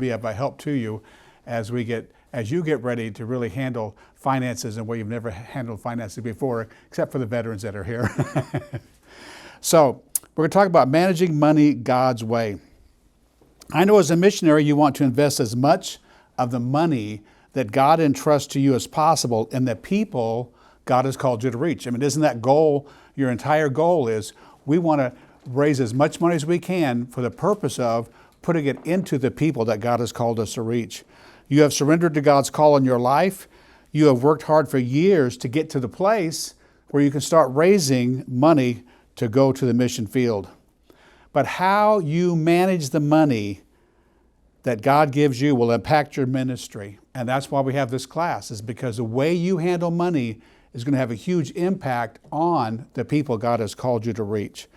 be of a help to you as you get ready to really handle finances in a way you've never handled finances before, except for the veterans that are here. So we're going to talk about managing money God's way. I know as a missionary, you want to invest as much of the money that God entrusts to you as possible in the people God has called you to reach. I mean, isn't that goal, your entire goal is we want to raise as much money as we can for the purpose of putting it into the people that God has called us to reach. You have surrendered to God's call in your life. You have worked hard for years to get to the place where you can start raising money to go to the mission field. But how you manage the money that God gives you will impact your ministry. And that's why we have this class, is because the way you handle money is going to have a huge impact on the people God has called you to reach.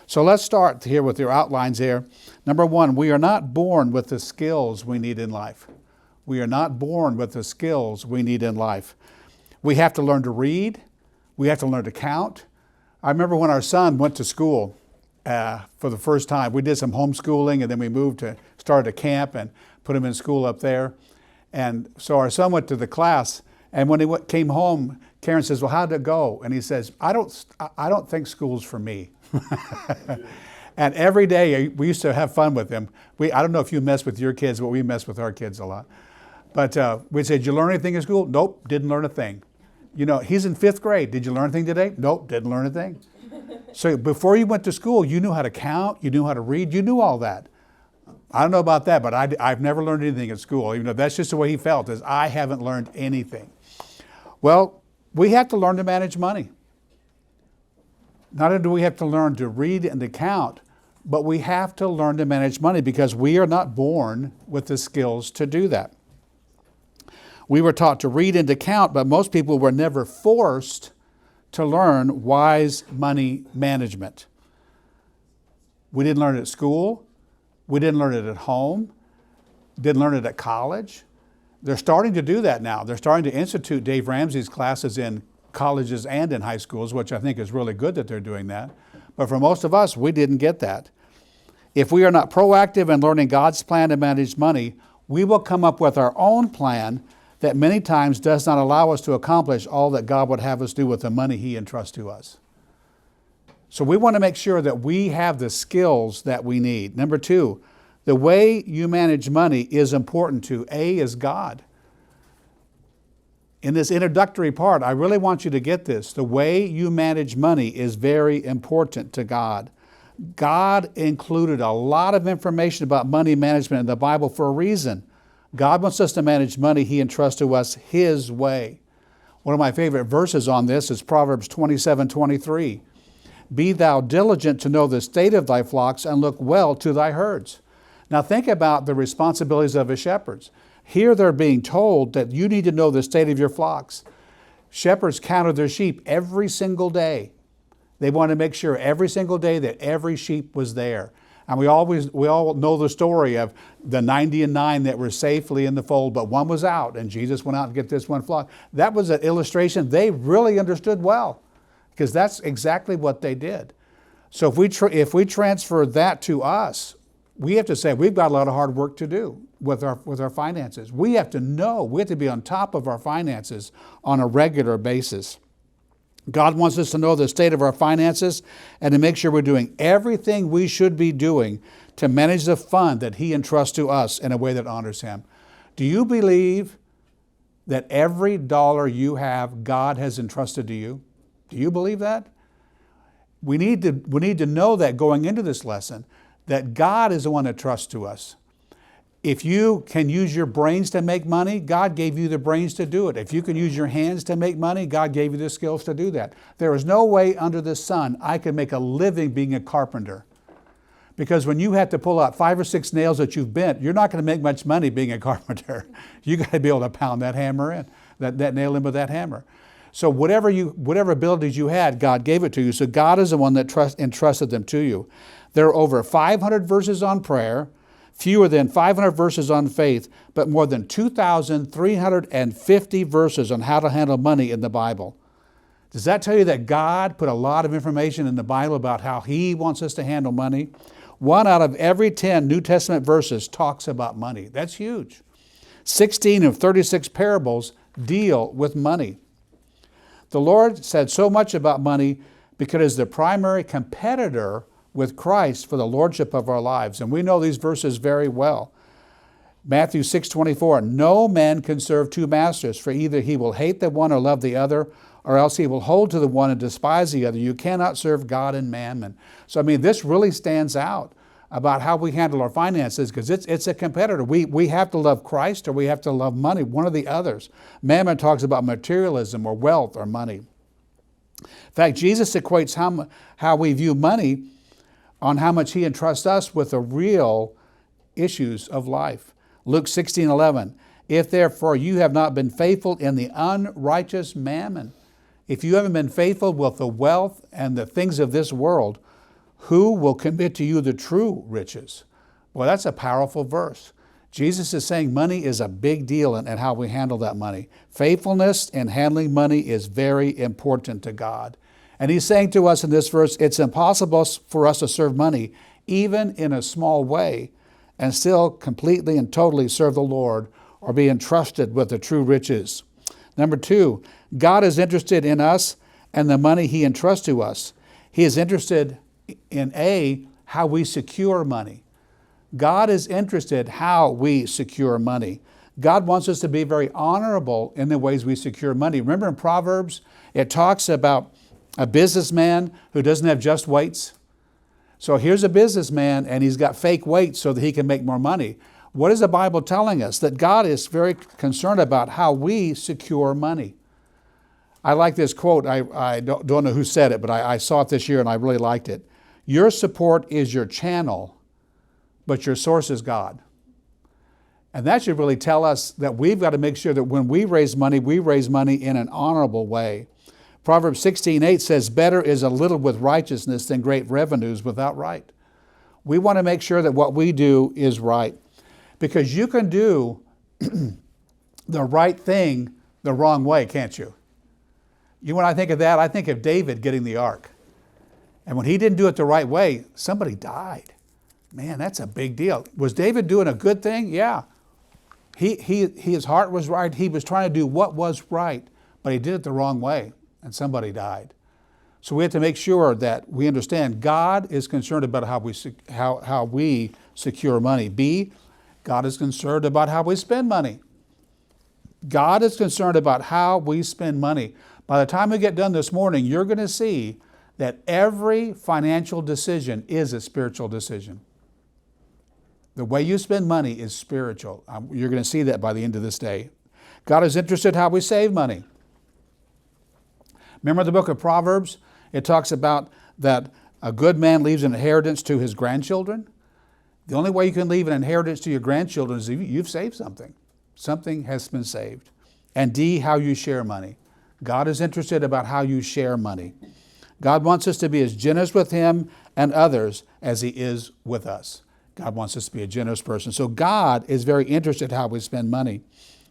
So let's start here with your outlines here. Number one, we are not born with the skills we need in life. We are not born with the skills we need in life. We have to learn to read. We have to learn to count. I remember when our son went to school for the first time. We did some homeschooling, and then we started a camp and put him in school up there. And so our son went to the class, and when he came home, Karen says, "Well, how did it go?" And he says, I don't think school's for me." And every day we used to have fun with him. I don't know if you mess with your kids, but we mess with our kids a lot. But we'd say, "Did you learn anything in school?" "Nope, didn't learn a thing." You know, he's in 5th grade. "Did you learn anything today?" "Nope, didn't learn a thing." So before you went to school, you knew how to count, you knew how to read, you knew all that. I don't know about that, but I've never learned anything at school, even though that's just the way he felt, is I haven't learned anything. Well, we have to learn to manage money. Not only do we have to learn to read and to count, but we have to learn to manage money because we are not born with the skills to do that. We were taught to read and to count, but most people were never forced to learn wise money management. We didn't learn it at school. We didn't learn it at home. Didn't learn it at college. They're starting to do that now. They're starting to institute Dave Ramsey's classes in colleges and in high schools, which I think is really good that they're doing that. But for most of us, we didn't get that. If we are not proactive in learning God's plan to manage money, we will come up with our own plan that many times does not allow us to accomplish all that God would have us do with the money He entrusts to us. So we want to make sure that we have the skills that we need. Number two, the way you manage money is important to A is God. In this introductory part, I really want you to get this. The way you manage money is very important to God. God included a lot of information about money management in the Bible for a reason. God wants us to manage money He entrusts to us His way. One of my favorite verses on this is Proverbs 27:23. "Be thou diligent to know the state of thy flocks, and look well to thy herds." Now think about the responsibilities of a shepherd. Here they're being told that you need to know the state of your flocks. Shepherds counted their sheep every single day. They wanted to make sure every single day that every sheep was there. And we all know the story of the 99 that were safely in the fold, but one was out, and Jesus went out to get this one flock. That was an illustration they really understood well, because that's exactly what they did. So if we transfer that to us, we have to say we've got a lot of hard work to do with our finances. We have to know, we have to be on top of our finances on a regular basis. God wants us to know the state of our finances and to make sure we're doing everything we should be doing to manage the fund that He entrusts to us in a way that honors Him. Do you believe that every dollar you have, God has entrusted to you? Do you believe that? We need to know that going into this lesson, that God is the one that trusts to us. If you can use your brains to make money, God gave you the brains to do it. If you can use your hands to make money, God gave you the skills to do that. There is no way under the sun I could make a living being a carpenter. Because when you have to pull out 5 or 6 nails that you've bent, you're not going to make much money being a carpenter. You got to be able to pound that hammer in, that nail in with that hammer. So whatever abilities you had, God gave it to you. So God is the one that entrusted them to you. There are over 500 verses on prayer, fewer than 500 verses on faith, but more than 2,350 verses on how to handle money in the Bible. Does that tell you that God put a lot of information in the Bible about how He wants us to handle money? 1 out of every 10 New Testament verses talks about money. That's huge. 16 of 36 parables deal with money. The Lord said so much about money because it's the primary competitor with Christ for the lordship of our lives. And we know these verses very well. Matthew 6:24, no man can serve two masters, for either he will hate the one or love the other, or else he will hold to the one and despise the other. You cannot serve God and mammon. So, this really stands out about how we handle our finances, because it's a competitor. We have to love Christ or we have to love money, one of the others. Mammon talks about materialism or wealth or money. In fact, Jesus equates how we view money on how much he entrusts us with the real issues of life. Luke 16:11, if therefore you have not been faithful in the unrighteous mammon, if you haven't been faithful with the wealth and the things of this world, who will commit to you the true riches? Well, that's a powerful verse. Jesus is saying money is a big deal in how we handle that money. Faithfulness in handling money is very important to God. And he's saying to us in this verse, it's impossible for us to serve money, even in a small way, and still completely and totally serve the Lord or be entrusted with the true riches. Number 2, God is interested in us and the money he entrusts to us. He is interested in how we secure money. God is interested how we secure money. God wants us to be very honorable in the ways we secure money. Remember in Proverbs, it talks about a businessman who doesn't have just weights. So here's a businessman and he's got fake weights so that he can make more money. What is the Bible telling us? That God is very concerned about how we secure money. I like this quote. I don't know who said it, but I saw it this year and I really liked it. Your support is your channel, but your source is God. And that should really tell us that we've got to make sure that when we raise money in an honorable way. Proverbs 16:8 says, better is a little with righteousness than great revenues without right. We want to make sure that what we do is right. Because you can do the right thing the wrong way, can't you? When I think of that, I think of David getting the ark. And when he didn't do it the right way, somebody died. Man, that's a big deal. Was David doing a good thing? Yeah. His heart was right. He was trying to do what was right, but he did it the wrong way, and somebody died. So we have to make sure that we understand God is concerned about how we secure money. B, God is concerned about how we spend money. God is concerned about how we spend money. By the time we get done this morning, you're going to see that every financial decision is a spiritual decision. The way you spend money is spiritual. You're going to see that by the end of this day. God is interested in how we save money. Remember the book of Proverbs? It talks about that a good man leaves an inheritance to his grandchildren. The only way you can leave an inheritance to your grandchildren is if you've saved something. Something has been saved. And D, how you share money. God is interested about how you share money. God wants us to be as generous with him and others as he is with us. God wants us to be a generous person. So God is very interested in how we spend money.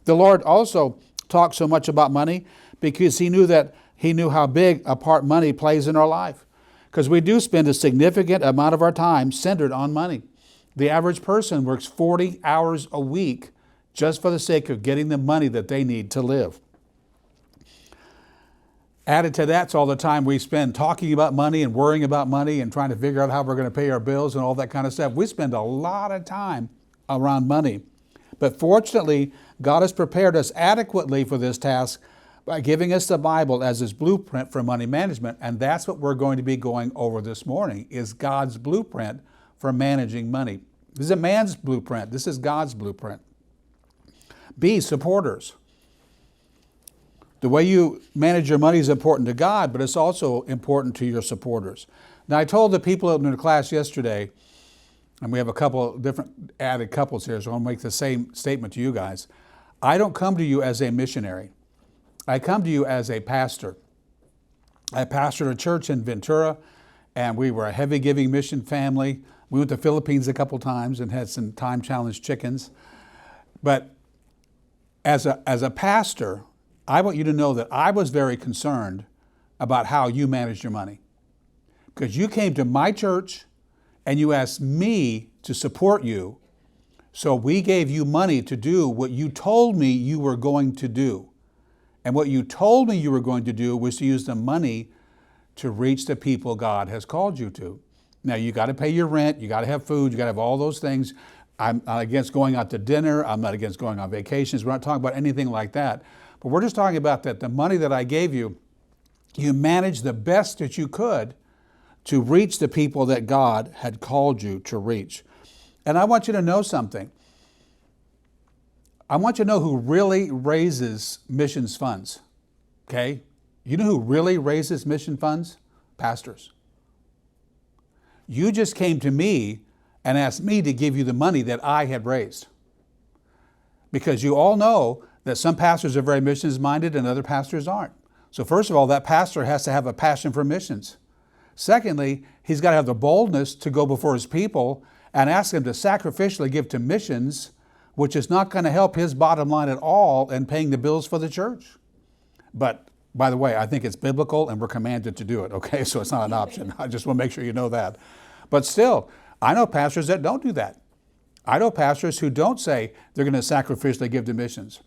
The Lord also talked so much about money because he knew how big a part money plays in our life. Because we do spend a significant amount of our time centered on money. The average person works 40 hours a week just for the sake of getting the money that they need to live. Added to that's all the time we spend talking about money and worrying about money and trying to figure out how we're going to pay our bills and all that kind of stuff. We spend a lot of time around money. But fortunately, God has prepared us adequately for this task by giving us the Bible as his blueprint for money management. And that's what we're going to be going over this morning, is God's blueprint for managing money. This is a man's blueprint. This is God's blueprint. B, supporters. The way you manage your money is important to God, but it's also important to your supporters. Now, I told the people in the class yesterday, and we have a couple different added couples here, so I'll make the same statement to you guys. I don't come to you as a missionary. I come to you as a pastor. I pastored a church in Ventura, and we were a heavy giving mission family. We went to the Philippines a couple times and had some time-challenged chickens. But as a pastor, I want you to know that I was very concerned about how you managed your money. Because you came to my church and you asked me to support you. So we gave you money to do what you told me you were going to do. And what you told me you were going to do was to use the money to reach the people God has called you to. Now, you got to pay your rent, you got to have food, you got to have all those things. I'm not against going out to dinner, I'm not against going on vacations, we're not talking about anything like that. But we're just talking about that the money that I gave you, you managed the best that you could to reach the people that God had called you to reach. And I want you to know something. I want you to know who really raises missions funds, okay? You know who really raises mission funds? Pastors. You just came to me and asked me to give you the money that I had raised. Because you all know that some pastors are very missions minded and other pastors aren't. So first of all, that pastor has to have a passion for missions. Secondly, he's got to have the boldness to go before his people and ask them to sacrificially give to missions, which is not going to help his bottom line at all in paying the bills for the church. But by the way, I think it's biblical and we're commanded to do it, okay? So it's not an option. I just want to make sure you know that. But still, I know pastors that don't do that. I know pastors who don't say they're going to sacrificially give to missions.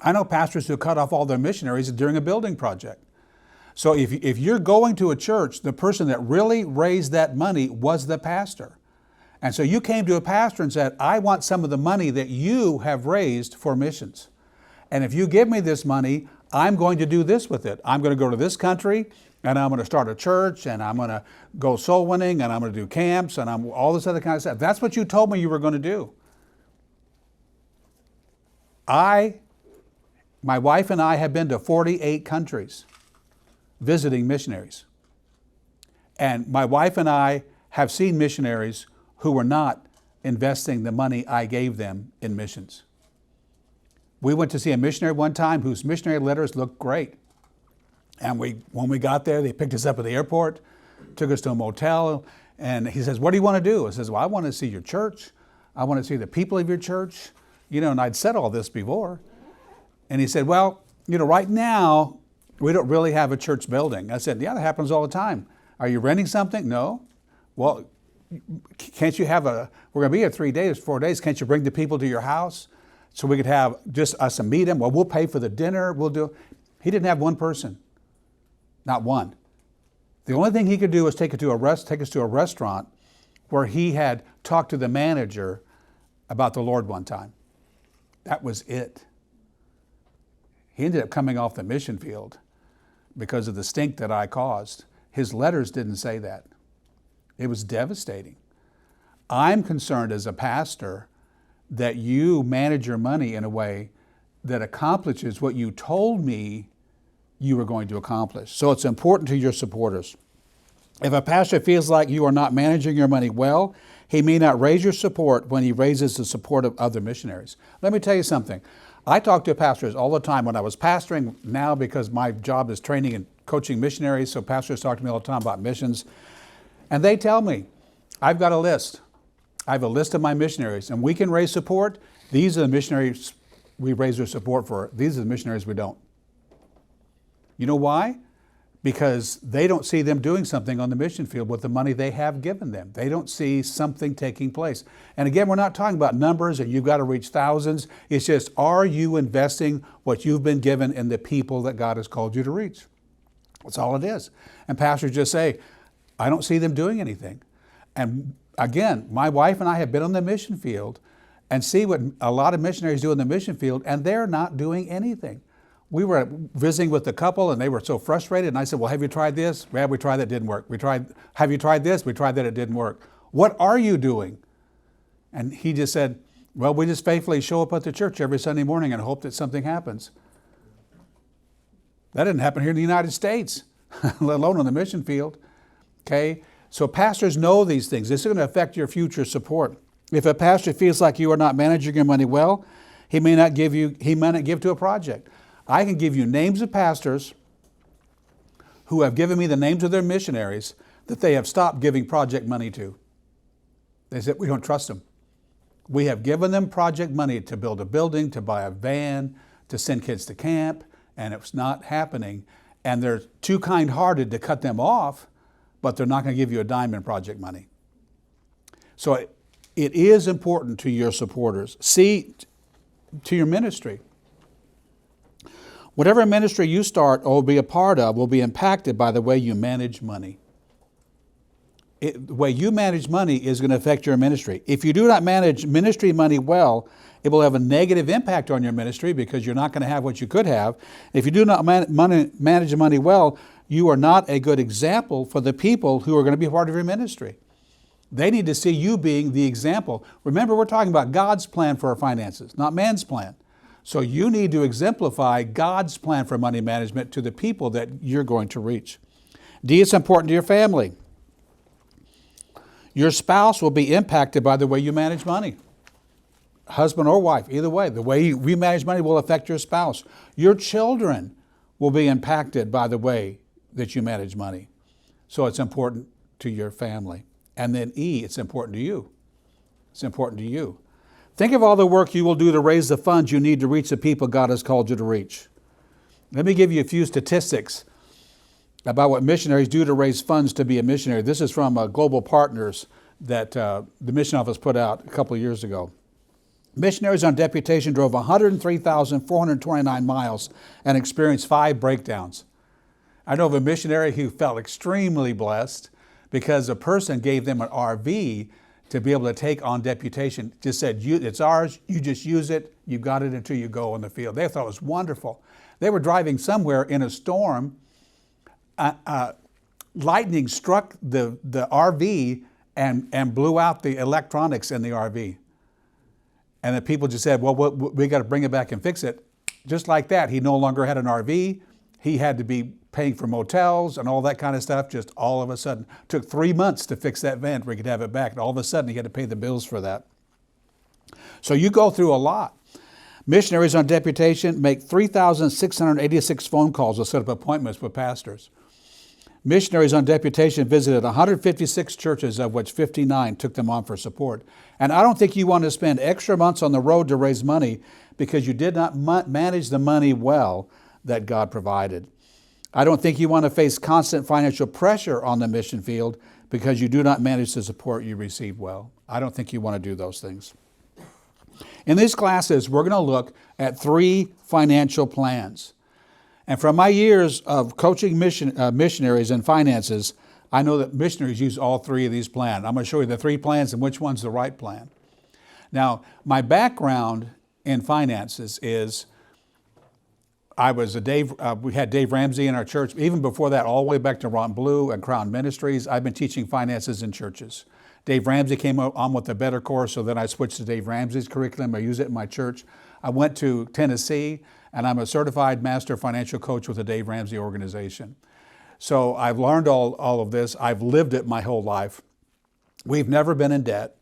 I know pastors who cut off all their missionaries during a building project. So if you're going to a church, the person that really raised that money was the pastor. And so you came to a pastor and said, I want some of the money that you have raised for missions. And if you give me this money, I'm going to do this with it. I'm going to go to this country and I'm going to start a church and I'm going to go soul winning and I'm going to do camps and all this other kind of stuff. That's what you told me you were going to do. My wife and I have been to 48 countries visiting missionaries. And my wife and I have seen missionaries who were not investing the money I gave them in missions. We went to see a missionary one time whose missionary letters looked great. And when we got there, they picked us up at the airport, took us to a motel, and he says, what do you want to do? I says, well, I want to see your church. I want to see the people of your church. And I'd said all this before. And he said, well, right now, we don't really have a church building. I said, yeah, that happens all the time. Are you renting something? No. Well, can't you have we're going to be here 3 days, 4 days. Can't you bring the people to your house so we could have just us and meet them? Well, we'll pay for the dinner. He didn't have one person, not one. The only thing he could do was take us to a restaurant where he had talked to the manager about the Lord one time. That was it. He ended up coming off the mission field because of the stink that I caused. His letters didn't say that. It was devastating. I'm concerned as a pastor that you manage your money in a way that accomplishes what you told me you were going to accomplish. So it's important to your supporters. If a pastor feels like you are not managing your money well, he may not raise your support when he raises the support of other missionaries. Let me tell you something. I talk to pastors all the time. When I was pastoring, now because my job is training and coaching missionaries, so pastors talk to me all the time about missions. And they tell me, I've got a list. I have a list of my missionaries, and we can raise support. These are the missionaries we raise their support for. These are the missionaries we don't. You know why? Because they don't see them doing something on the mission field with the money they have given them. They don't see something taking place. And again, we're not talking about numbers and you've got to reach thousands. It's just, are you investing what you've been given in the people that God has called you to reach? That's all it is. And pastors just say, I don't see them doing anything. And again, my wife and I have been on the mission field and see what a lot of missionaries do in the mission field, and they're not doing anything. We were visiting with the couple and they were so frustrated, and I said, well, have you tried this? Yeah, we tried that, didn't work. Have you tried this? We tried that, it didn't work. What are you doing? And he just said, well, we just faithfully show up at the church every Sunday morning and hope that something happens. That didn't happen here in the United States, let alone on the mission field. Okay? So pastors know these things. This is going to affect your future support. If a pastor feels like you are not managing your money well, he may not give to a project. I can give you names of pastors who have given me the names of their missionaries that they have stopped giving project money to. They said, we don't trust them. We have given them project money to build a building, to buy a van, to send kids to camp, and it's not happening. And they're too kind-hearted to cut them off, but they're not going to give you a dime in project money. So it is important to your supporters. C, to your ministry. Whatever ministry you start or be a part of will be impacted by the way you manage money. The way you manage money is going to affect your ministry. If you do not manage ministry money well, it will have a negative impact on your ministry because you're not going to have what you could have. If you do not manage money well, you are not a good example for the people who are going to be a part of your ministry. They need to see you being the example. Remember, we're talking about God's plan for our finances, not man's plan. So you need to exemplify God's plan for money management to the people that you're going to reach. D, it's important to your family. Your spouse will be impacted by the way you manage money. Husband or wife, either way. The way we manage money will affect your spouse. Your children will be impacted by the way that you manage money. So it's important to your family. And then E, it's important to you. It's important to you. Think of all the work you will do to raise the funds you need to reach the people God has called you to reach. Let me give you a few statistics about what missionaries do to raise funds to be a missionary. This is from Global Partners that the Mission Office put out a couple of years ago. Missionaries on deputation drove 103,429 miles and experienced 5 breakdowns. I know of a missionary who felt extremely blessed because a person gave them an RV to be able to take on deputation. Just said, it's ours, you just use it, you got it until you go on the field. They thought it was wonderful. They were driving somewhere in a storm. Lightning struck the RV and blew out the electronics in the RV. And the people just said, well, we got to bring it back and fix it. Just like that, he no longer had an RV. He had to be paying for motels and all that kind of stuff. Just all of a sudden, took 3 months to fix that vent where he could have it back. And all of a sudden, he had to pay the bills for that. So you go through a lot. Missionaries on deputation make 3,686 phone calls to set up appointments with pastors. Missionaries on deputation visited 156 churches, of which 59 took them on for support. And I don't think you want to spend extra months on the road to raise money because you did not manage the money well that God provided. I don't think you want to face constant financial pressure on the mission field because you do not manage the support you receive well. I don't think you want to do those things. In these classes, we're going to look at 3 financial plans. And from my years of coaching missionaries in finances, I know that missionaries use all 3 of these plans. I'm going to show you the 3 plans and which one's the right plan. Now, my background in finances is we had Dave Ramsey in our church. Even before that, all the way back to Ron Blue and Crown Ministries, I've been teaching finances in churches. Dave Ramsey came on with the Better course, so then I switched to Dave Ramsey's curriculum. I use it in my church. I went to Tennessee, and I'm a certified master financial coach with the Dave Ramsey organization. So I've learned all of this. I've lived it my whole life. We've never been in debt,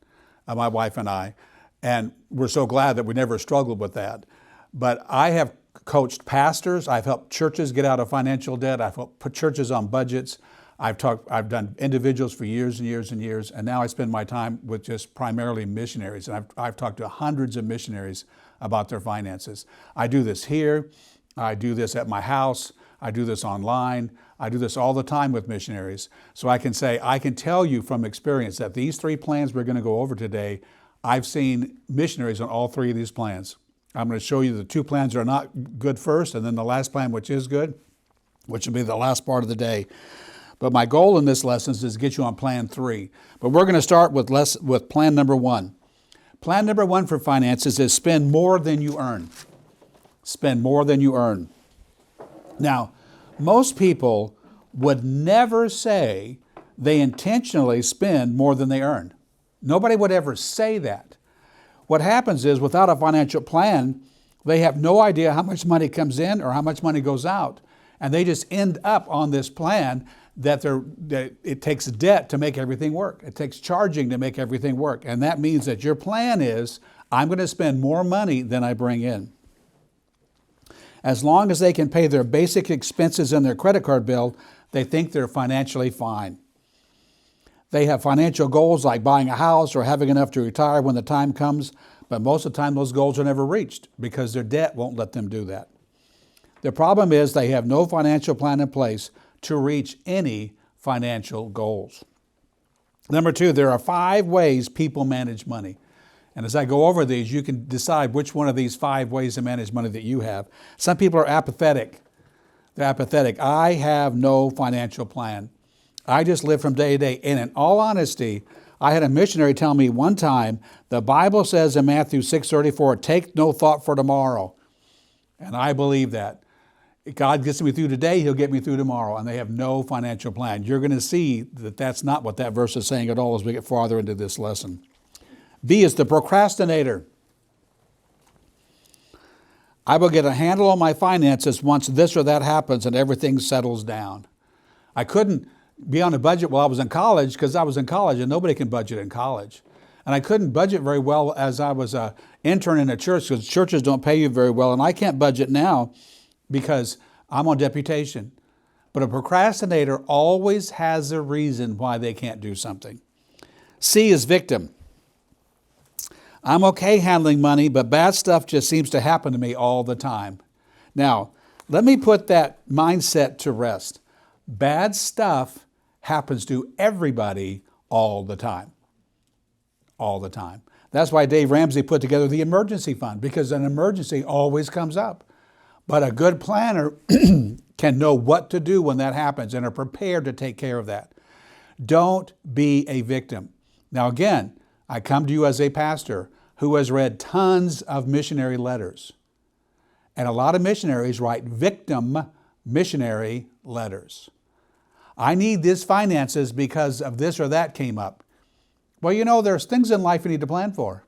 my wife and I, and we're so glad that we never struggled with that. But I have coached pastors. I've helped churches get out of financial debt. I've helped put churches on budgets. I've done individuals for years and years and years, and now I spend my time with just primarily missionaries. And I've talked to hundreds of missionaries about their finances. I do this here. I do this at my house. I do this online. I do this all the time with missionaries. So I can tell you from experience that these 3 plans we're going to go over today, I've seen missionaries on all 3 of these plans. I'm going to show you the 2 plans that are not good first, and then the last plan, which is good, which will be the last part of the day. But my goal in this lesson is to get you on plan 3. But we're going to start with plan number 1. Plan number 1 for finances is spend more than you earn. Spend more than you earn. Now, most people would never say they intentionally spend more than they earn. Nobody would ever say that. What happens is, without a financial plan, they have no idea how much money comes in or how much money goes out. And they just end up on this plan that it takes debt to make everything work. It takes charging to make everything work. And that means that your plan is, I'm going to spend more money than I bring in. As long as they can pay their basic expenses and their credit card bill, they think they're financially fine. They have financial goals like buying a house or having enough to retire when the time comes, but most of the time those goals are never reached because their debt won't let them do that. The problem is they have no financial plan in place to reach any financial goals. Number 2, there are 5 ways people manage money. And as I go over these, you can decide which one of these 5 ways to manage money that you have. Some people are apathetic. They're apathetic. I have no financial plan. I just live from day to day. And in all honesty, I had a missionary tell me one time, the Bible says in Matthew 6:34, take no thought for tomorrow. And I believe that. If God gets me through today, He'll get me through tomorrow. And they have no financial plan. You're going to see that that's not what that verse is saying at all as we get farther into this lesson. B is the procrastinator. I will get a handle on my finances once this or that happens and everything settles down. I couldn't be on a budget while I was in college because I was in college and nobody can budget in college. And I couldn't budget very well as I was an intern in a church because churches don't pay you very well. And I can't budget now because I'm on deputation. But a procrastinator always has a reason why they can't do something. C is victim. I'm okay handling money, but bad stuff just seems to happen to me all the time. Now, let me put that mindset to rest. Bad stuff happens to everybody all the time. All the time. That's why Dave Ramsey put together the emergency fund, because an emergency always comes up. But a good planner can know what to do when that happens and are prepared to take care of that. Don't be a victim. Now again, I come to you as a pastor who has read tons of missionary letters. And a lot of missionaries write victim missionary letters. I need these finances because of this or that came up. Well, you know, there's things in life you need to plan for.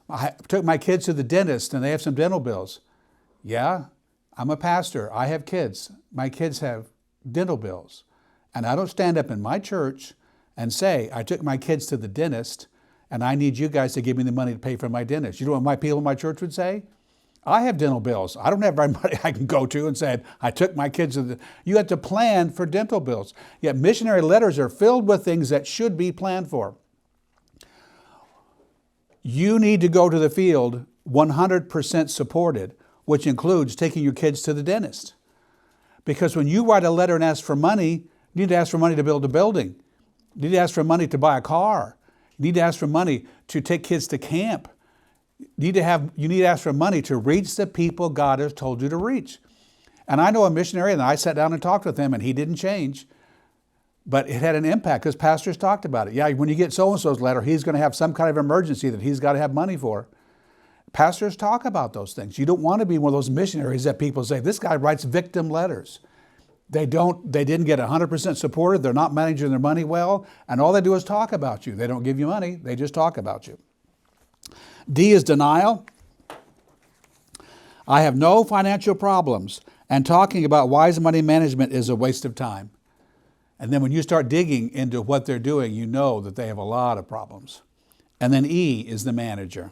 I took my kids to the dentist and they have some dental bills. Yeah, I'm a pastor. I have kids. My kids have dental bills. And I don't stand up in my church and say, I took my kids to the dentist and I need you guys to give me the money to pay for my dentist. You know what my people in my church would say? I have dental bills. I don't have anybody I can go to and say, I took my kids to the... You have to plan for dental bills. Yet missionary letters are filled with things that should be planned for. You need to go to the field 100% supported, which includes taking your kids to the dentist. Because when you write a letter and ask for money, you need to ask for money to build a building. You need to ask for money to buy a car. You need to ask for money to take kids to camp. You need to ask for money to reach the people God has told you to reach. And I know a missionary, and I sat down and talked with him, and he didn't change. But it had an impact because pastors talked about it. Yeah, when you get so-and-so's letter, he's going to have some kind of emergency that he's got to have money for. Pastors talk about those things. You don't want to be one of those missionaries that people say, this guy writes victim letters. They didn't get 100% supported. They're not managing their money well. And all they do is talk about you. They don't give you money. They just talk about you. D is denial. I have no financial problems. And talking about wise money management is a waste of time. And then when you start digging into what they're doing, you know that they have a lot of problems. And then E is the manager.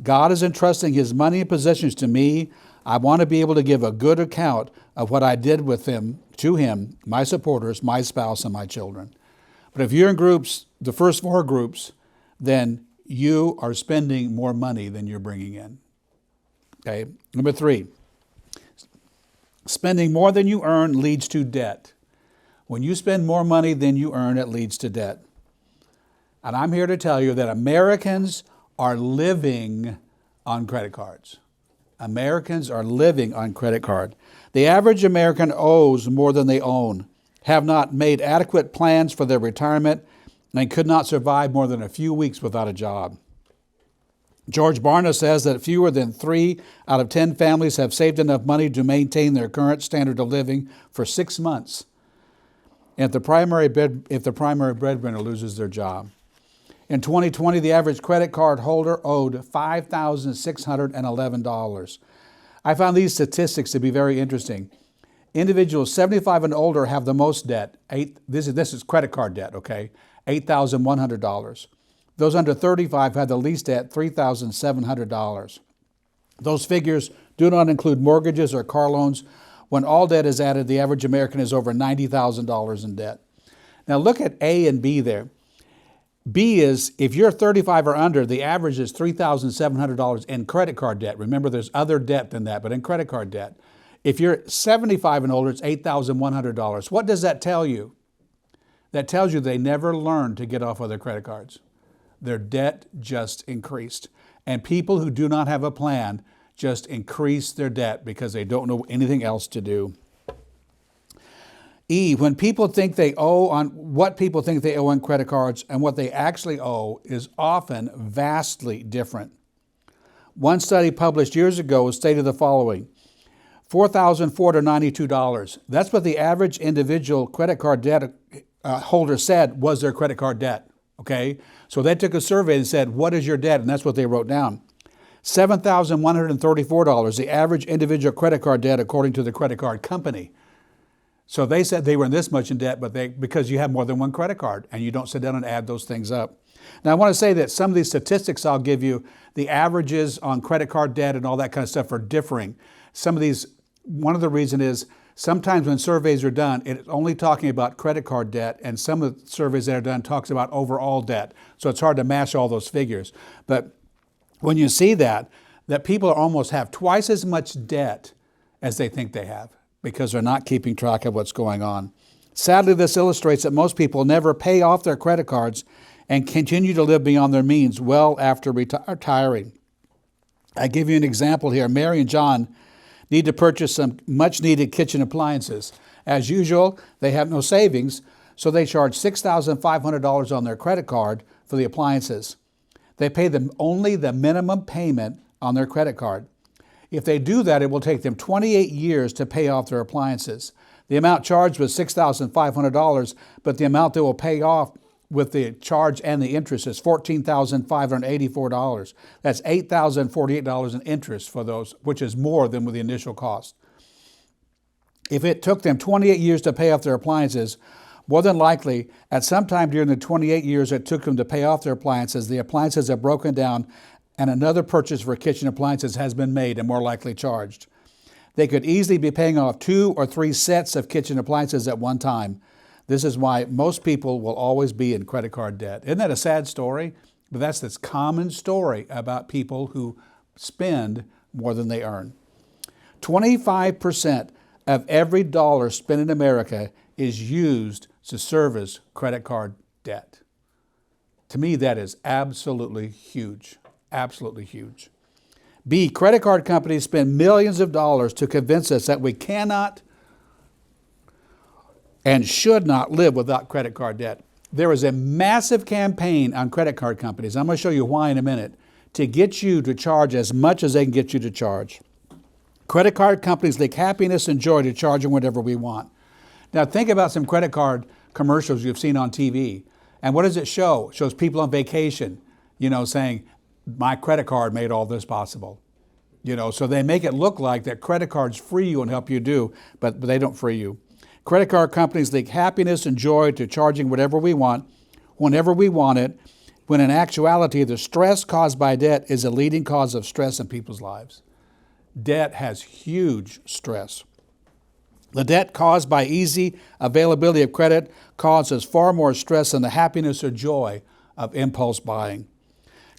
God is entrusting His money and possessions to me. I want to be able to give a good account of what I did with Him, to Him, my supporters, my spouse, and my children. But if you're in groups, the first 4 groups, then you are spending more money than you're bringing in. Okay. Number 3, spending more than you earn leads to debt. When you spend more money than you earn, it leads to debt. And I'm here to tell you that Americans are living on credit cards. Americans are living on credit card. The average American owes more than they own, have not made adequate plans for their retirement, and could not survive more than a few weeks without a job. George Barna says that fewer than 3 out of 10 families have saved enough money to maintain their current standard of living for 6 months. If the primary breadwinner loses their job. In 2020, the average credit card holder owed $5,611. I found these statistics to be very interesting. Individuals 75 and older have the most debt. This is credit card debt, okay? $8,100. Those under 35 had the least debt, $3,700. Those figures do not include mortgages or car loans. When all debt is added, the average American is over $90,000 in debt. Now look at A and B there. B is, if you're 35 or under, the average is $3,700 in credit card debt. Remember, there's other debt than that, but in credit card debt. If you're 75 and older, it's $8,100. What does that tell you? that tells you they never learned to get off of their credit cards. Their debt just increased. And people who do not have a plan just increase their debt because they don't know anything else to do. E, when people think they owe on what people think they owe on credit cards and what they actually owe is often vastly different. One study published years ago stated the following: $4,492. That's what the average individual credit card debt holder said was their credit card debt. Okay, so they took a survey and said, "What is your debt?" And that's what they wrote down. $7,134, the average individual credit card debt according to the credit card company. So they said they were in this much in debt, but because you have more than one credit card and you don't sit down and add those things up. Now I want to say that some of these statistics I'll give you, the averages on credit card debt and all that kind of stuff are differing. Some of these, one of the reasons is sometimes when surveys are done, it's only talking about credit card debt, and some of the surveys that are done talks about overall debt. So it's hard to match all those figures. But when you see that people almost have twice as much debt as they think they have because they're not keeping track of what's going on. Sadly, this illustrates that most people never pay off their credit cards and continue to live beyond their means well after retiring. I give you an example here. Mary and John need to purchase some much-needed kitchen appliances. As usual, they have no savings, so they charge $6,500 on their credit card for the appliances. They pay only the minimum payment on their credit card. If they do that, it will take them 28 years to pay off their appliances. The amount charged was $6,500, but the amount they will pay off with the charge and the interest is $14,584. That's $8,048 in interest for those, which is more than with the initial cost. If it took them 28 years to pay off their appliances, more than likely, at some time during the 28 years it took them to pay off their appliances, the appliances have broken down and another purchase for kitchen appliances has been made and more likely charged. They could easily be paying off 2 or 3 sets of kitchen appliances at one time. This is why most people will always be in credit card debt. Isn't that a sad story? But that's this common story about people who spend more than they earn. 25% of every dollar spent in America is used to service credit card debt. To me, that is absolutely huge. Absolutely huge. B, credit card companies spend millions of dollars to convince us that we cannot and should not live without credit card debt. There is a massive campaign on credit card companies, I'm going to show you why in a minute, to get you to charge as much as they can get you to charge. Credit card companies link happiness and joy to charging whatever we want. Now think about some credit card commercials you've seen on TV. And what does it show? It shows people on vacation, saying, my credit card made all this possible. So they make it look like that credit cards free you and help you do, but they don't free you. Credit card companies link happiness and joy to charging whatever we want, whenever we want it, when in actuality the stress caused by debt is a leading cause of stress in people's lives. Debt has huge stress. The debt caused by easy availability of credit causes far more stress than the happiness or joy of impulse buying.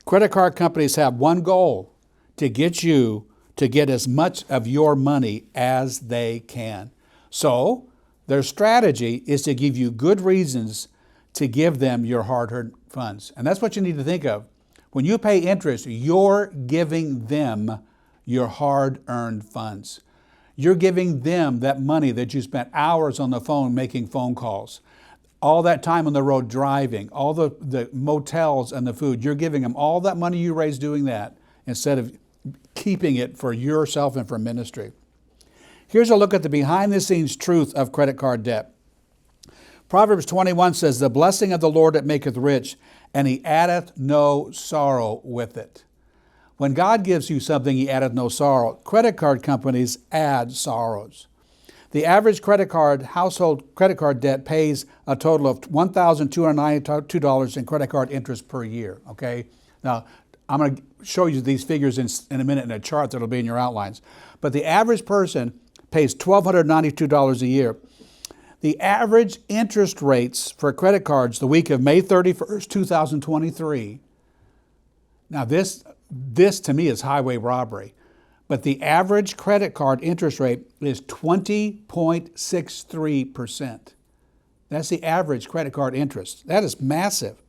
Credit card companies have one goal: to get you to get as much of your money as they can. So their strategy is to give you good reasons to give them your hard-earned funds. And that's what you need to think of. When you pay interest, you're giving them your hard-earned funds. You're giving them that money that you spent hours on the phone making phone calls, all that time on the road driving, all the motels and the food. You're giving them all that money you raised doing that instead of keeping it for yourself and for ministry. Here's a look at the behind-the-scenes truth of credit card debt. Proverbs 21 says, "The blessing of the Lord that maketh rich, and he addeth no sorrow with it." When God gives you something, he addeth no sorrow. Credit card companies add sorrows. The average household credit card debt pays a total of $1,292 in credit card interest per year, okay? Now, I'm going to show you these figures in a minute in a chart that'll be in your outlines. But the average person pays $1,292 a year. The average interest rates for credit cards the week of May 31st, 2023. Now this to me is highway robbery. But the average credit card interest rate is 20.63%. That's the average credit card interest. That is massive.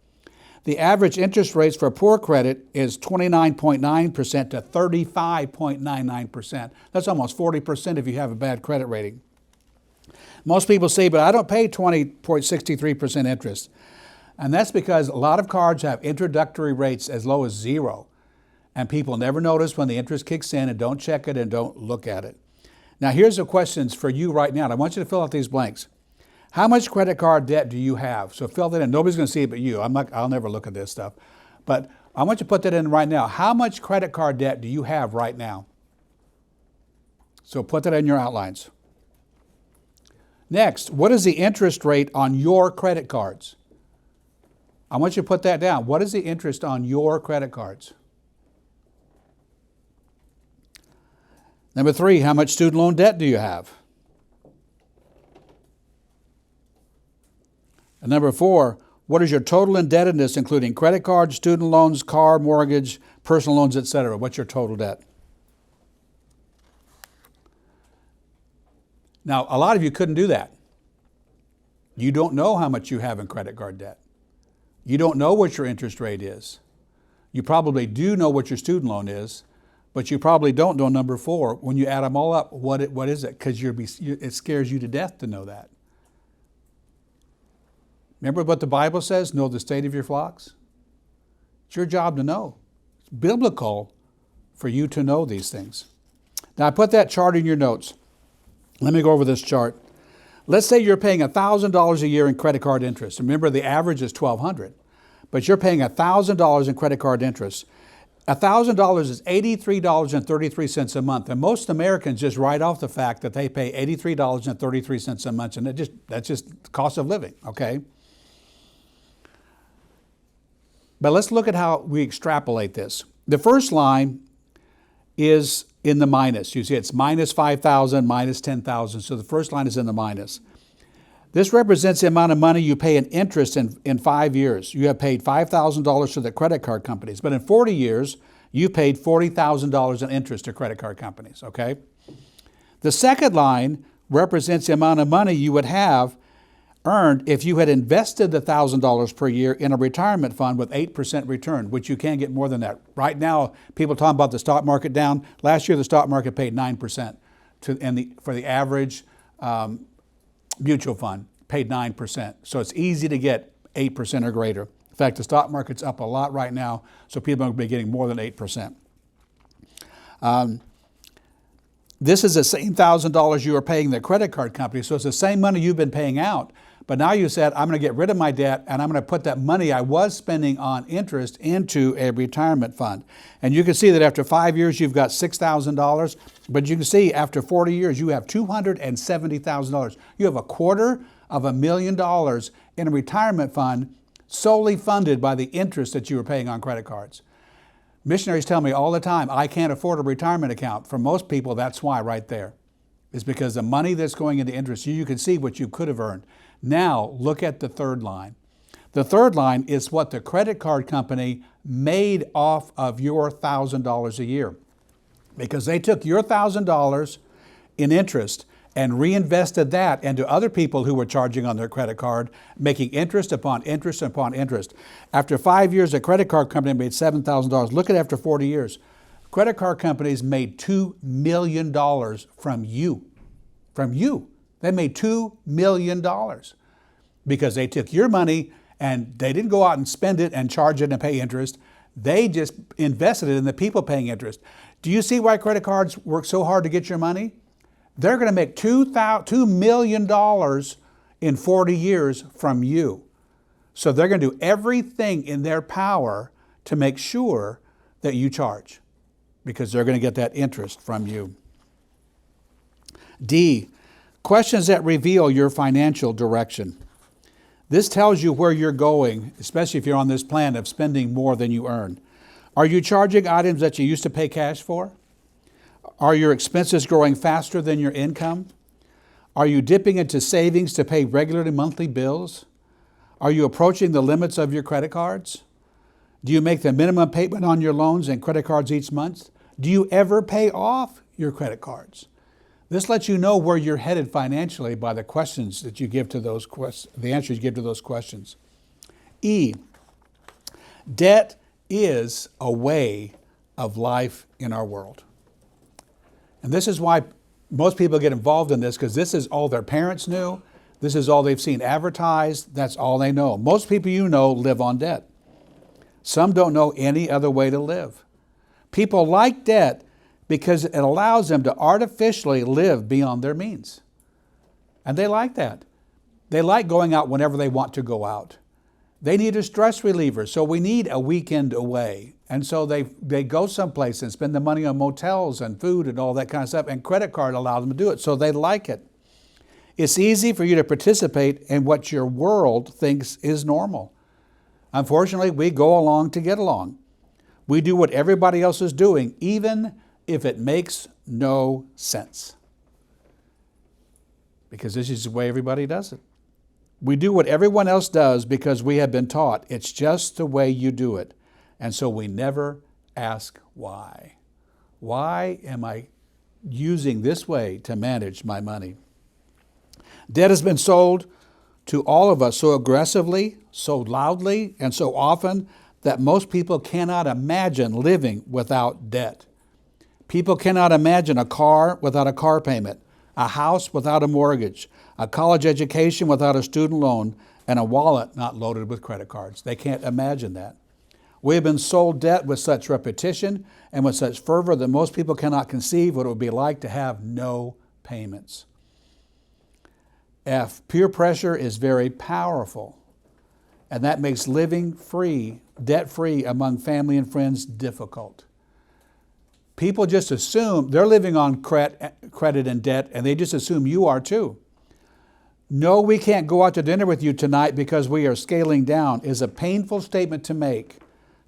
The average interest rates for poor credit is 29.9% to 35.99%. That's almost 40% if you have a bad credit rating. Most people say, but I don't pay 20.63% interest. And that's because a lot of cards have introductory rates as low as 0. And people never notice when the interest kicks in and don't check it and don't look at it. Now here's the questions for you right now. I want you to fill out these blanks. How much credit card debt do you have? So fill that in. Nobody's going to see it but you. I'll never look at this stuff. But I want you to put that in right now. How much credit card debt do you have right now? So put that in your outlines. Next, what is the interest rate on your credit cards? I want you to put that down. What is the interest on your credit cards? Number 3, how much student loan debt do you have? And number 4, what is your total indebtedness, including credit cards, student loans, car, mortgage, personal loans, etc.? What's your total debt? Now, a lot of you couldn't do that. You don't know how much you have in credit card debt. You don't know what your interest rate is. You probably do know what your student loan is, but you probably don't know number 4. When you add them all up, what is it? Because it scares you to death to know that. Remember what the Bible says? Know the state of your flocks. It's your job to know. It's biblical for you to know these things. Now I put that chart in your notes. Let me go over this chart. Let's say you're paying $1,000 a year in credit card interest. Remember the average is $1,200, but you're paying $1,000 in credit card interest. $1,000 is $83.33 a month, and most Americans just write off the fact that they pay $83.33 a month, and that's just the cost of living, okay? But let's look at how we extrapolate this. The first line is in the minus. You see it's minus 5,000, minus 10,000, so the first line is in the minus. This represents the amount of money you pay in interest in 5 years. You have paid $5,000 to the credit card companies, but in 40 years, you paid $40,000 in interest to credit card companies, okay? The second line represents the amount of money you would have earned if you had invested the $1,000 per year in a retirement fund with 8% return, which you can get more than that. Right now, people talking about the stock market down. Last year, the stock market paid 9% for the average mutual fund, paid 9%. So it's easy to get 8% or greater. In fact, the stock market's up a lot right now, so people are going to be getting more than 8%. This is the same $1,000 you were paying the credit card company, so it's the same money you've been paying out. But now you said, I'm going to get rid of my debt and I'm going to put that money I was spending on interest into a retirement fund. And you can see that after 5 years, you've got $6,000. But you can see after 40 years, you have $270,000. You have $250,000 in a retirement fund solely funded by the interest that you were paying on credit cards. Missionaries tell me all the time, I can't afford a retirement account. For most people, that's why right there. It's because the money that's going into interest, you can see what you could have earned. Now, look at the third line. The third line is what the credit card company made off of your $1,000 a year. Because they took your $1,000 in interest and reinvested that into other people who were charging on their credit card, making interest upon interest upon interest. After 5 years, a credit card company made $7,000. Look at after 40 years. Credit card companies made $2 million from you. From you. They made $2 million because they took your money and they didn't go out and spend it and charge it and pay interest. They just invested it in the people paying interest. Do you see why credit cards work so hard to get your money? They're going to make $2 million in 40 years from you. So they're going to do everything in their power to make sure that you charge because they're going to get that interest from you. D, questions that reveal your financial direction. This tells you where you're going, especially if you're on this plan of spending more than you earn. Are you charging items that you used to pay cash for? Are your expenses growing faster than your income? Are you dipping into savings to pay regular monthly bills? Are you approaching the limits of your credit cards? Do you make the minimum payment on your loans and credit cards each month? Do you ever pay off your credit cards? This lets you know where you're headed financially by the questions that you give to those questions, the answers you give to those questions. E, debt is a way of life in our world. And this is why most people get involved in this, because this is all their parents knew. This is all they've seen advertised. That's all they know. Most people you know live on debt. Some don't know any other way to live. People like debt because it allows them to artificially live beyond their means. And they like that. They like going out whenever they want to go out. They need a stress reliever, so we need a weekend away. And so they go someplace and spend the money on motels and food and all that kind of stuff, and credit card allows them to do it, so they like it. It's easy for you to participate in what your world thinks is normal. Unfortunately, we go along to get along. We do what everybody else is doing, even if it makes no sense. Because this is the way everybody does it. We do what everyone else does because we have been taught it's just the way you do it. And so we never ask why. Why am I using this way to manage my money? Debt has been sold to all of us so aggressively, so loudly, and so often that most people cannot imagine living without debt. People cannot imagine a car without a car payment, a house without a mortgage, a college education without a student loan, and a wallet not loaded with credit cards. They can't imagine that. We have been sold debt with such repetition and with such fervor that most people cannot conceive what it would be like to have no payments. F, peer pressure is very powerful, and that makes living free, debt-free among family and friends difficult. People just assume they're living on credit and debt, and they just assume you are too. No, we can't go out to dinner with you tonight because we are scaling down is a painful statement to make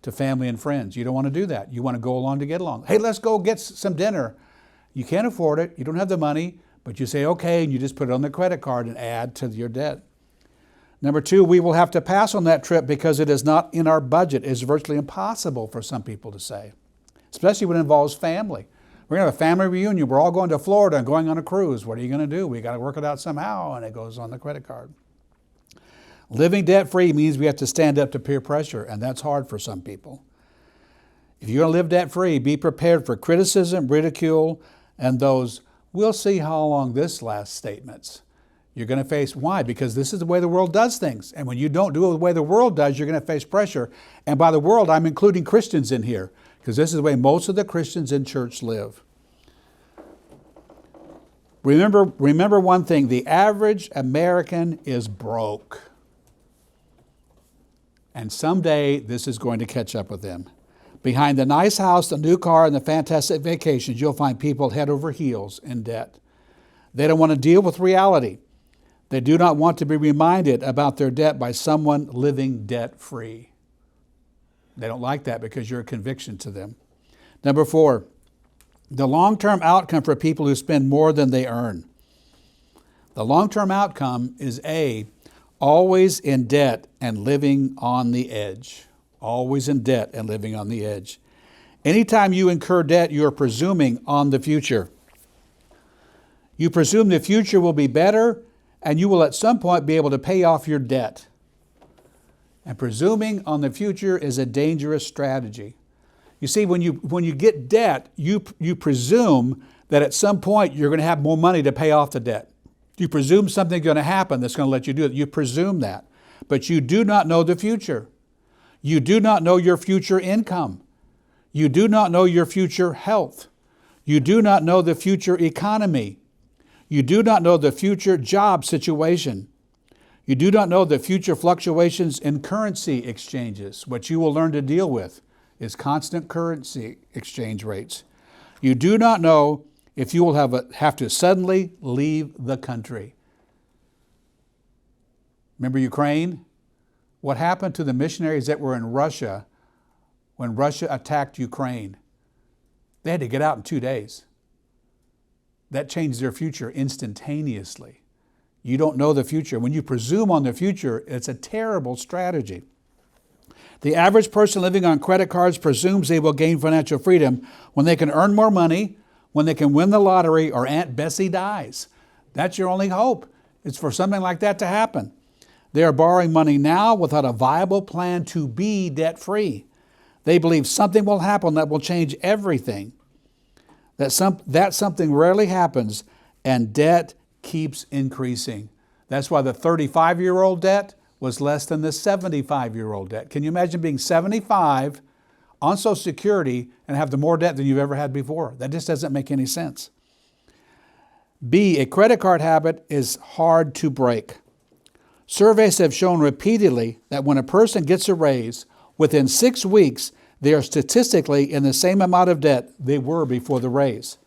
to family and friends. You don't want to do that. You want to go along to get along. Hey, let's go get some dinner. You can't afford it. You don't have the money, but you say, okay, and you just put it on the credit card and add to your debt. Number two, we will have to pass on that trip because it is not in our budget. It is virtually impossible for some people to say, especially when it involves family. We're going to have a family reunion. We're all going to Florida and going on a cruise. What are you going to do? We got to work it out somehow, and it goes on the credit card. Living debt-free means we have to stand up to peer pressure, and that's hard for some people. If you're going to live debt-free, be prepared for criticism, ridicule, and those "we'll see how long this lasts" statements. You're going to face, why? Because this is the way the world does things. And when you don't do it the way the world does, you're going to face pressure. And by the world, I'm including Christians in here, because this is the way most of the Christians in church live. Remember one thing, the average American is broke. And someday this is going to catch up with them. Behind the nice house, the new car, and the fantastic vacations, you'll find people head over heels in debt. They don't want to deal with reality. They do not want to be reminded about their debt by someone living debt-free. They don't like that because you're a conviction to them. Number four, the long-term outcome for people who spend more than they earn. The long-term outcome is A, always in debt and living on the edge. Always in debt and living on the edge. Anytime you incur debt, you are presuming on the future. You presume the future will be better and you will at some point be able to pay off your debt. And presuming on the future is a dangerous strategy. You see, when you get debt, you presume that at some point you're going to have more money to pay off the debt. You presume something's going to happen that's going to let you do it. You presume that. But you do not know the future. You do not know your future income. You do not know your future health. You do not know the future economy. You do not know the future job situation. You do not know the future fluctuations in currency exchanges. What you will learn to deal with is constant currency exchange rates. You do not know if you will have to suddenly leave the country. Remember Ukraine? What happened to the missionaries that were in Russia when Russia attacked Ukraine? They had to get out in 2 days. That changed their future instantaneously. You don't know the future. When you presume on the future, it's a terrible strategy. The average person living on credit cards presumes they will gain financial freedom when they can earn more money, when they can win the lottery or Aunt Bessie dies. That's your only hope. It's for something like that to happen. They are borrowing money now without a viable plan to be debt-free. They believe something will happen that will change everything. That something rarely happens, and debt keeps increasing. That's why the 35-year-old debt was less than the 75-year-old debt. Can you imagine being 75 on Social Security and have the more debt than you've ever had before? That just doesn't make any sense. B, a credit card habit is hard to break. Surveys have shown repeatedly that when a person gets a raise, within 6 weeks, they are statistically in the same amount of debt they were before the raise.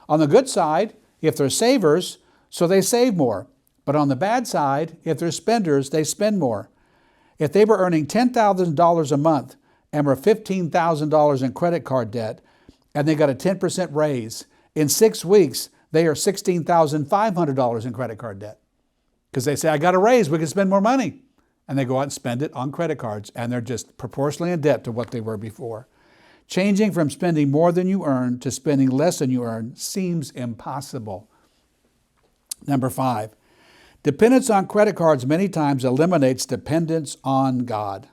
On the good side, if they're savers, so they save more. But on the bad side, if they're spenders, they spend more. If they were earning $10,000 a month and were $15,000 in credit card debt, and they got a 10% raise, in 6 weeks, they are $16,500 in credit card debt. Because they say, I got a raise, we can spend more money. And they go out and spend it on credit cards, and they're just proportionally in debt to what they were before. Changing from spending more than you earn to spending less than you earn seems impossible. Number 5, dependence on credit cards many times eliminates dependence on God.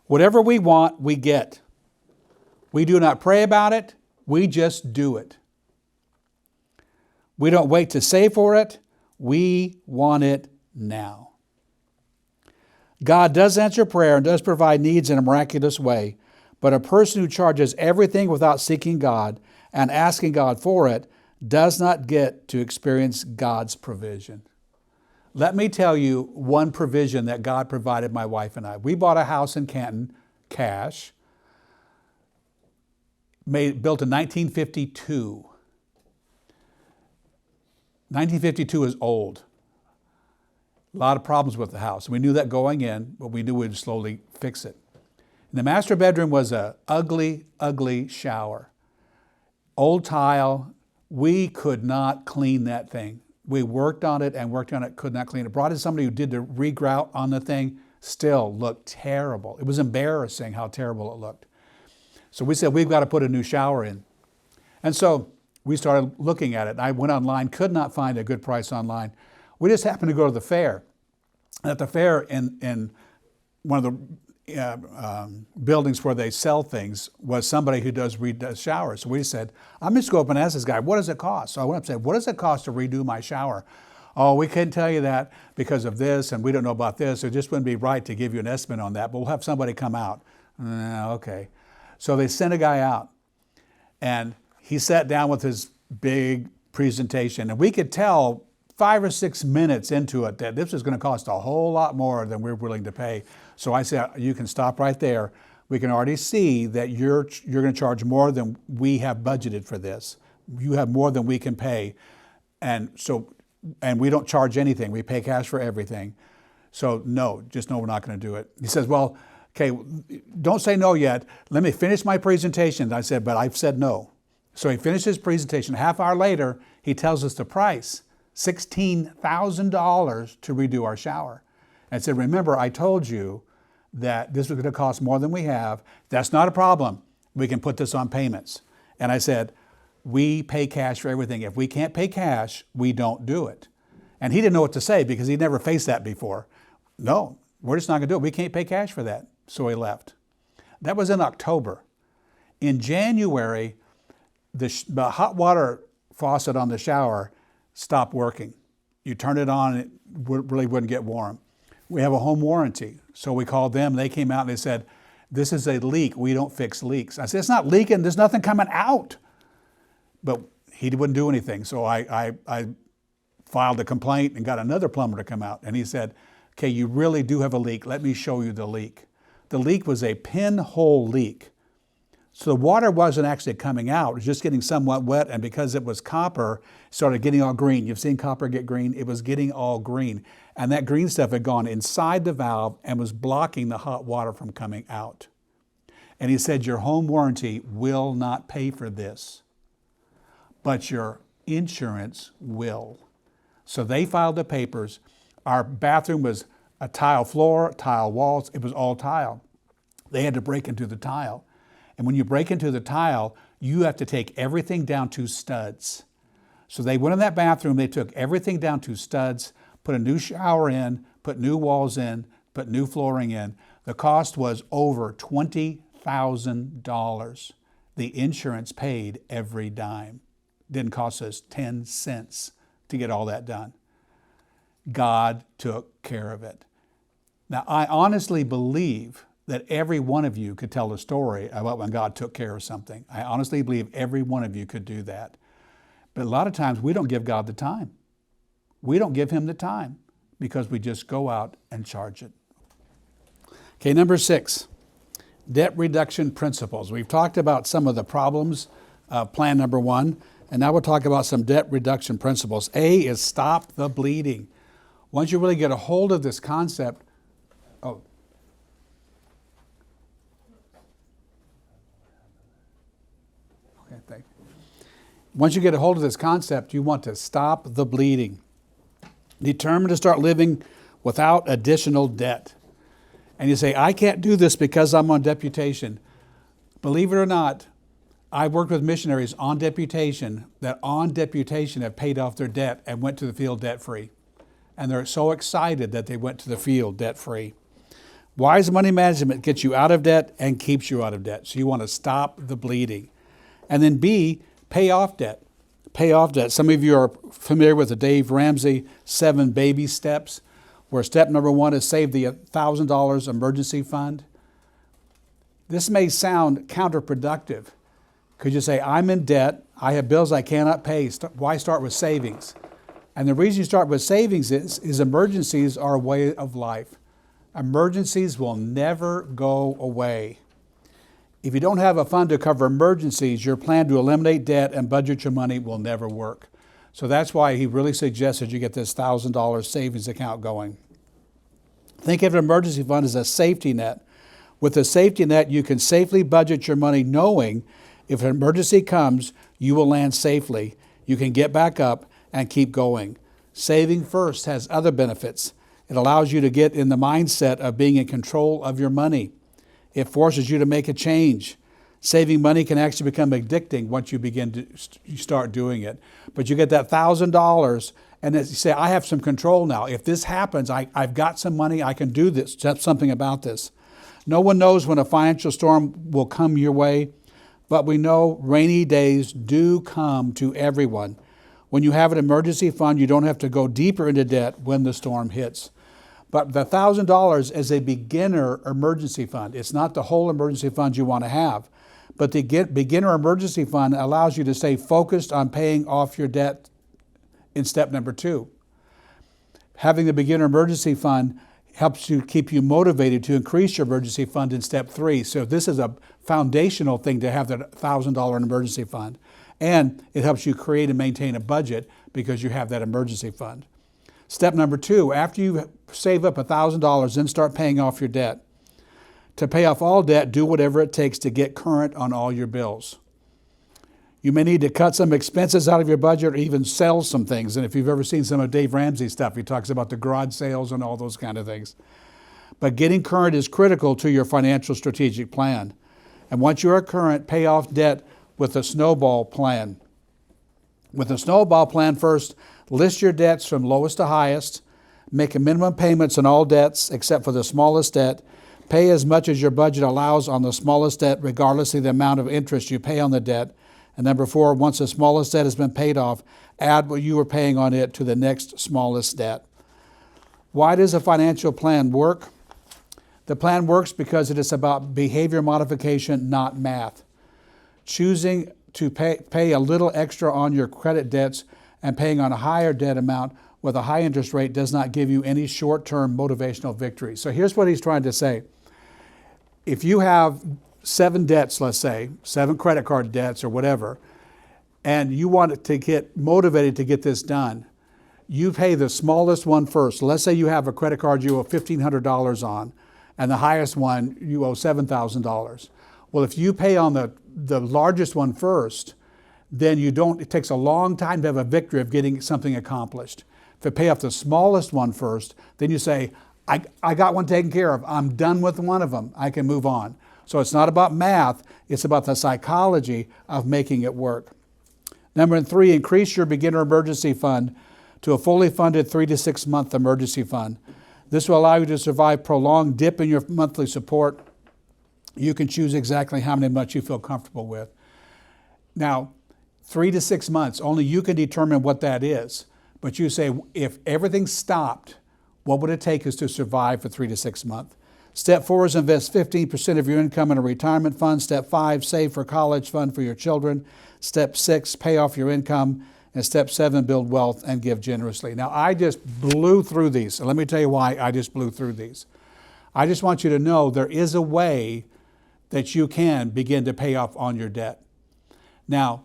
Whatever we want, we get. We do not pray about it, we just do it. We don't wait to save for it, we want it now. God does answer prayer and does provide needs in a miraculous way, but a person who charges everything without seeking God and asking God for it does not get to experience God's provision. Let me tell you one provision that God provided my wife and I. We bought a house in Canton, cash, built in 1952. 1952 is old. A lot of problems with the house. We knew that going in, but we knew we'd slowly fix it. And the master bedroom was an ugly, ugly shower. Old tile. We could not clean that thing. We worked on it and worked on it, could not clean it. Brought in somebody who did the regrout on the thing, still looked terrible. It was embarrassing how terrible it looked. So we said, we've got to put a new shower in. And so we started looking at it. I went online, could not find a good price online. We just happened to go to the fair. And at the fair in one of the buildings where they sell things was somebody who does showers. So we said, I'm just going to go up and ask this guy, what does it cost? So I went up and said, what does it cost to redo my shower? Oh, we couldn't tell you that because of this, and we don't know about this. It just wouldn't be right to give you an estimate on that, but we'll have somebody come out. Okay. So they sent a guy out, and he sat down with his big presentation, and we could tell 5 or 6 minutes into it that this was going to cost a whole lot more than we're willing to pay. So I said, you can stop right there. We can already see that you're going to charge more than we have budgeted for this. You have more than we can pay. And we don't charge anything. We pay cash for everything. So no, just no, we're not going to do it. He says, well, okay, don't say no yet. Let me finish my presentation. I said, but I've said no. So he finished his presentation. A half hour later, he tells us the price. $16,000 to redo our shower. And said, remember, I told you that this was going to cost more than we have. That's not a problem. We can put this on payments. And I said, we pay cash for everything. If we can't pay cash, we don't do it. And he didn't know what to say because he'd never faced that before. No, we're just not going to do it. We can't pay cash for that. So he left. That was in October. In January, the hot water faucet on the shower stopped working. You turn it on, it really wouldn't get warm. We have a home warranty. So we called them, they came out and they said, this is a leak, we don't fix leaks. I said, it's not leaking, there's nothing coming out. But he wouldn't do anything. So I filed a complaint and got another plumber to come out. And he said, okay, you really do have a leak, let me show you the leak. The leak was a pinhole leak. So the water wasn't actually coming out, it was just getting somewhat wet, and because it was copper, it started getting all green. You've seen copper get green? It was getting all green. And that green stuff had gone inside the valve and was blocking the hot water from coming out. And he said, your home warranty will not pay for this, but your insurance will. So they filed the papers. Our bathroom was a tile floor, tile walls, it was all tile. They had to break into the tile. And when you break into the tile, You have to take everything down to studs. So they went in that bathroom, they took everything down to studs, put a new shower in, put new walls in, put new flooring in. The cost was over $20,000. The insurance paid every dime. Didn't cost us 10 cents to get all that done. God took care of it. Now, I honestly believe that every one of you could tell a story about when God took care of something. I honestly believe every one of you could do that. But a lot of times we don't give God the time. We don't give Him the time because we just go out and charge it. Okay, number 6, debt reduction principles. We've talked about some of the problems of plan number 1, and now we'll talk about some debt reduction principles. A is stop the bleeding. Once you really get a hold of this concept, Once you get a hold of this concept, you want to stop the bleeding. Determined to start living without additional debt. And you say, I can't do this because I'm on deputation. Believe it or not, I worked with missionaries on deputation that have paid off their debt and went to the field debt-free. And they're so excited that they went to the field debt-free. Wise money management gets you out of debt and keeps you out of debt. So you want to stop the bleeding. And then B, pay off debt. Pay off debt. Some of you are familiar with the Dave Ramsey 7 baby steps, where step number 1 is save the $1,000 emergency fund. This may sound counterproductive. Could you say, I'm in debt, I have bills I cannot pay. Why start with savings? And the reason you start with savings is emergencies are a way of life. Emergencies will never go away. If you don't have a fund to cover emergencies, your plan to eliminate debt and budget your money will never work. So that's why he really suggested you get this $1,000 savings account going. Think of an emergency fund as a safety net. With a safety net, you can safely budget your money knowing if an emergency comes, you will land safely. You can get back up and keep going. Saving first has other benefits. It allows you to get in the mindset of being in control of your money. It forces you to make a change. Saving money can actually become addicting once you start doing it. But you get that $1,000 and you say, I have some control now. If this happens, I've got some money, I can do this, something about this. No one knows when a financial storm will come your way, but we know rainy days do come to everyone. When you have an emergency fund, you don't have to go deeper into debt when the storm hits. But the $1,000 is a beginner emergency fund. It's not the whole emergency fund you want to have. But the beginner emergency fund allows you to stay focused on paying off your debt in step number 2. Having the beginner emergency fund helps you keep you motivated to increase your emergency fund in step 3. So this is a foundational thing to have that $1,000 emergency fund. And it helps you create and maintain a budget because you have that emergency fund. Step number 2, after you save up $1,000, then start paying off your debt. To pay off all debt, do whatever it takes to get current on all your bills. You may need to cut some expenses out of your budget or even sell some things. And if you've ever seen some of Dave Ramsey's stuff, he talks about the garage sales and all those kind of things. But getting current is critical to your financial strategic plan. And once you are current, pay off debt with a snowball plan. With a snowball plan, first, list your debts from lowest to highest, make a minimum payments on all debts except for the smallest debt, pay as much as your budget allows on the smallest debt regardless of the amount of interest you pay on the debt, and number 4, once the smallest debt has been paid off, add what you were paying on it to the next smallest debt. Why does a financial plan work? The plan works because it is about behavior modification, not math. Choosing to pay a little extra on your credit debts and paying on a higher debt amount with a high interest rate does not give you any short-term motivational victory. So here's what he's trying to say. If you have 7 debts, let's say, 7 credit card debts or whatever, and you want to get motivated to get this done, you pay the smallest one first. Let's say you have a credit card you owe $1,500 on, and the highest one you owe $7,000. Well, if you pay on the largest one first, then it takes a long time to have a victory of getting something accomplished. If you pay off the smallest one first, then you say, I got one taken care of. I'm done with one of them. I can move on. So it's not about math, it's about the psychology of making it work. Number 3, increase your beginner emergency fund to a fully funded 3 to 6 month emergency fund. This will allow you to survive prolonged dip in your monthly support. You can choose exactly how much you feel comfortable with. Now, 3 to 6 months, only you can determine what that is. But you say, if everything stopped, what would it take us to survive for 3 to 6 months? Step 4 is invest 15% of your income in a retirement fund. Step 5, save for college fund for your children. Step 6, pay off your income. And step 7, build wealth and give generously. Now, I just blew through these. And let me tell you why I just blew through these. I just want you to know there is a way that you can begin to pay off on your debt. Now,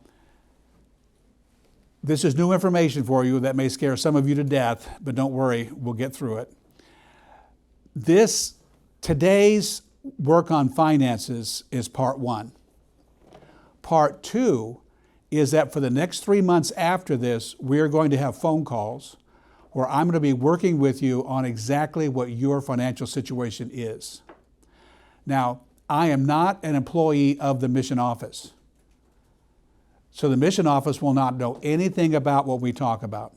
this is new information for you that may scare some of you to death, but don't worry, we'll get through it. Today's work on finances is part 1. Part 2 is that for the next 3 months after this, we're going to have phone calls where I'm going to be working with you on exactly what your financial situation is. Now, I am not an employee of the mission office. So the mission office will not know anything about what we talk about.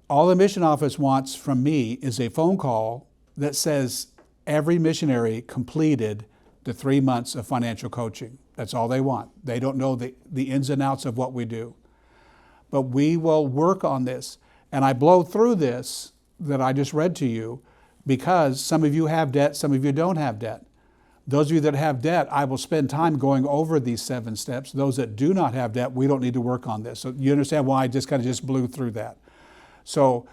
All the mission office wants from me is a phone call that says every missionary completed the 3 months of financial coaching. That's all they want. They don't know the ins and outs of what we do. But we will work on this. And I blow through this that I just read to you because some of you have debt, some of you don't have debt. Those of you that have debt, I will spend time going over these 7 steps. Those that do not have debt, we don't need to work on this. So you understand why I just kind of just blew through that. So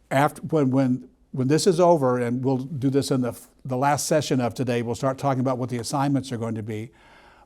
after when this is over, and we'll do this in the last session of today, we'll start talking about what the assignments are going to be.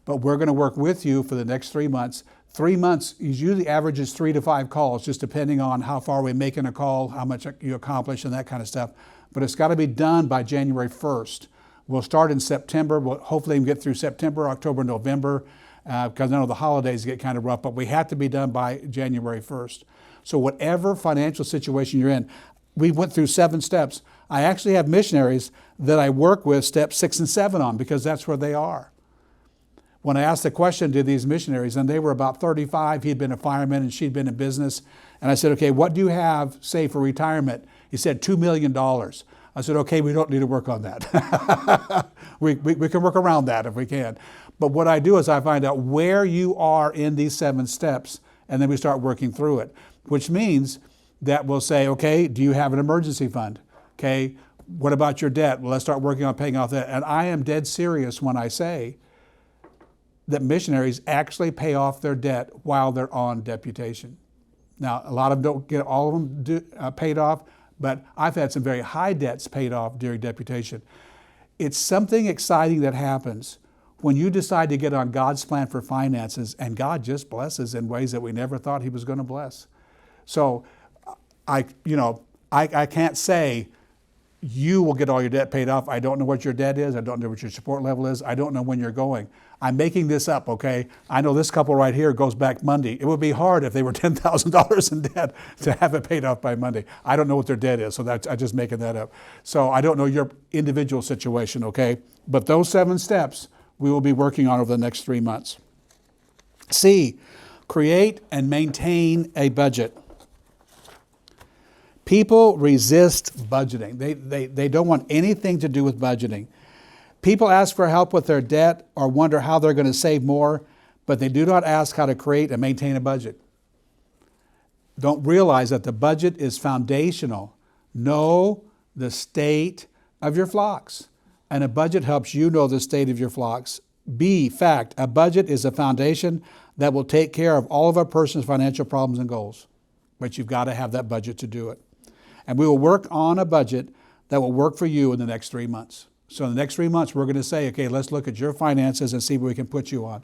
But we're going to work with you for the next 3 months. 3 months usually averages 3 to 5 calls, just depending on how far we make in a call, how much you accomplish, and that kind of stuff. But it's got to be done by January 1st. We'll start in September. We'll hopefully get through September, October, November, because I know the holidays get kind of rough, but we have to be done by January 1st. So whatever financial situation you're in, we went through 7 steps. I actually have missionaries that I work with steps 6 and 7 on because that's where they are. When I asked the question to these missionaries, and they were about 35, he'd been a fireman and she'd been in business. And I said, okay, what do you have, say, for retirement? He said, $2 million. I said, okay, we don't need to work on that. we can work around that if we can. But what I do is I find out where you are in these 7 steps, and then we start working through it, which means that we'll say, okay, do you have an emergency fund? Okay, what about your debt? Well, let's start working on paying off that. And I am dead serious when I say that missionaries actually pay off their debt while they're on deputation. Now, a lot of them don't get all of them paid off, but I've had some very high debts paid off during deputation. It's something exciting that happens when you decide to get on God's plan for finances, and God just blesses in ways that we never thought He was going to bless. So I can't say you will get all your debt paid off. I don't know what your debt is. I don't know what your support level is. I don't know when you're going. I'm making this up, okay? I know this couple right here goes back Monday. It would be hard if they were $10,000 in debt to have it paid off by Monday. I don't know what their debt is, so I'm just making that up. So I don't know your individual situation, okay? But those 7 steps we will be working on over the next 3 months. C, create and maintain a budget. People resist budgeting. They don't want anything to do with budgeting. People ask for help with their debt or wonder how they're going to save more, but they do not ask how to create and maintain a budget. Don't realize that the budget is foundational. Know the state of your flocks, and a budget helps you know the state of your flocks. B, fact, a budget is a foundation that will take care of all of a person's financial problems and goals, but you've got to have that budget to do it. And we will work on a budget that will work for you in the next 3 months. So in the next 3 months, we're going to say, okay, let's look at your finances and see what we can put you on.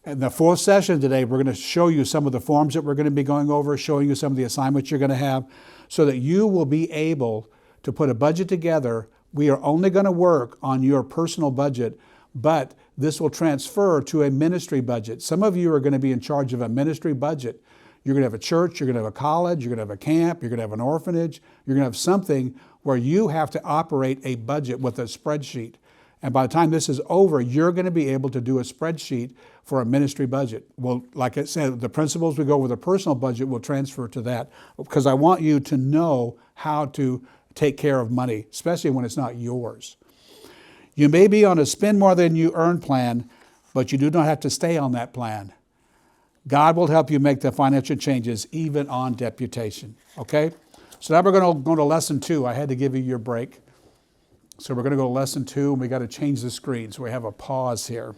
In the 4th session today, we're going to show you some of the forms that we're going to be going over, showing you some of the assignments you're going to have, so that you will be able to put a budget together. We are only going to work on your personal budget, but this will transfer to a ministry budget. Some of you are going to be in charge of a ministry budget. You're going to have a church, you're going to have a college, you're going to have a camp, you're going to have an orphanage, you're going to have something where you have to operate a budget with a spreadsheet. And by the time this is over, you're going to be able to do a spreadsheet for a ministry budget. Well, like I said, the principles we go over the personal budget will transfer to that, because I want you to know how to take care of money, especially when it's not yours. You may be on a spend more than you earn plan, but you do not have to stay on that plan. God will help you make the financial changes even on deputation, okay? So now we're going to go to lesson 2. I had to give you your break. So we're going to go to lesson 2, and we got to change the screen. So we have a pause here.